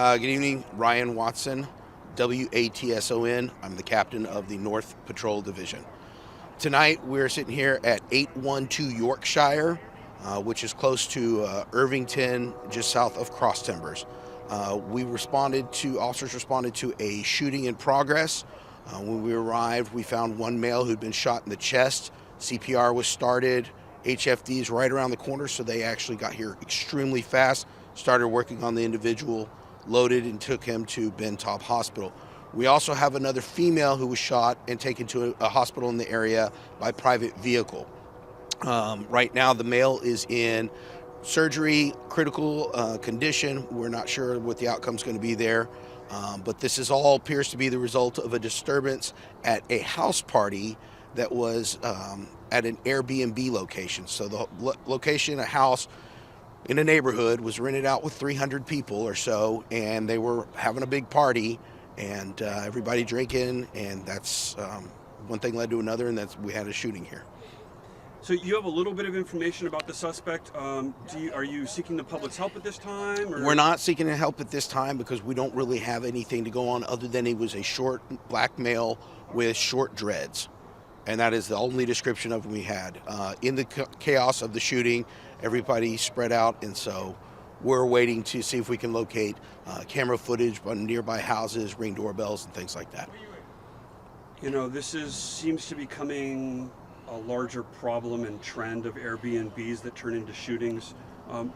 Good evening, Ryan Watson, WATSON. I'm the captain of the North Patrol Division. Tonight we're sitting here at 812 Yorkshire, which is close to Irvington, just south of Cross Timbers. Officers responded to a shooting in progress. When we arrived, we found one male who'd been shot in the chest. CPR was started. HFD's right around the corner, so they actually got here extremely fast, started working on the individual, loaded and took him to Ben Taub Hospital. We also have another female who was shot and taken to a hospital in the area by private vehicle. Right now the male is in surgery, critical condition. We're not sure what the outcome's going to be there, but this is all appears to be the result of a disturbance at a house party that was at an Airbnb location. So the location, a house in a neighborhood, was rented out with 300 people or so, and they were having a big party and everybody drinking, and that's one thing led to another, and we had a shooting here. So you have a little bit of information about the suspect. Are you seeking the public's help at this time? Or? We're not seeking help at this time because we don't really have anything to go on other than he was a short black male with short dreads. And that is the only description of him we had. In the chaos of the shooting, everybody spread out, and so we're waiting to see if we can locate camera footage on nearby houses, ring doorbells, and things like that. You know, this seems to be becoming a larger problem and trend of Airbnbs that turn into shootings.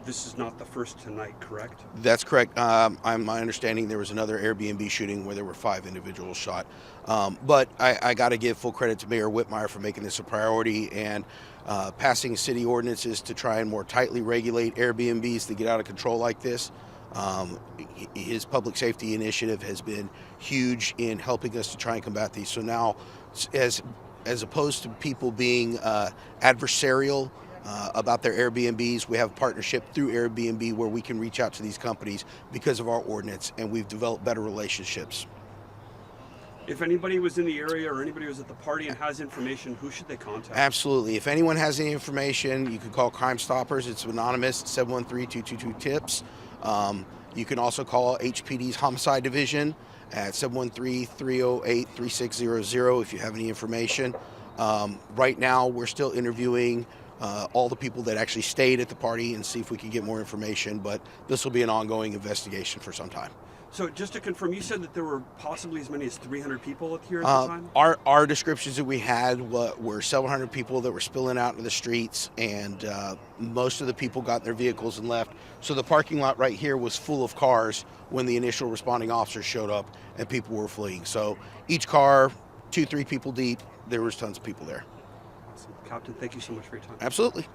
This is not the first tonight, correct? That's correct. My understanding there was another Airbnb shooting where there were 5 individuals shot. But I got to give full credit to Mayor Whitmire for making this a priority and passing city ordinances to try and more tightly regulate Airbnbs to get out of control like this. His public safety initiative has been huge in helping us to try and combat these. So now, as opposed to people being adversarial about their Airbnbs, we have a partnership through Airbnb where we can reach out to these companies because of our ordinance, and we've developed better relationships. If anybody was in the area or anybody was at the party and has information, who should they contact? Absolutely. If anyone has any information, you can call Crime Stoppers. It's anonymous, 713-222-TIPS. You can also call HPD's Homicide Division at 713-308-3600 if you have any information. Right now, we're still interviewing all the people that actually stayed at the party and see if we can get more information, but this will be an ongoing investigation for some time. So just to confirm, you said that there were possibly as many as 300 people here at the time? Our descriptions that we had were several hundred people that were spilling out into the streets, and most of the people got in their vehicles and left. So the parking lot right here was full of cars when the initial responding officers showed up and people were fleeing. So each car, 2-3 people deep, there was tons of people there. Awesome. Captain, thank you so much for your time. Absolutely.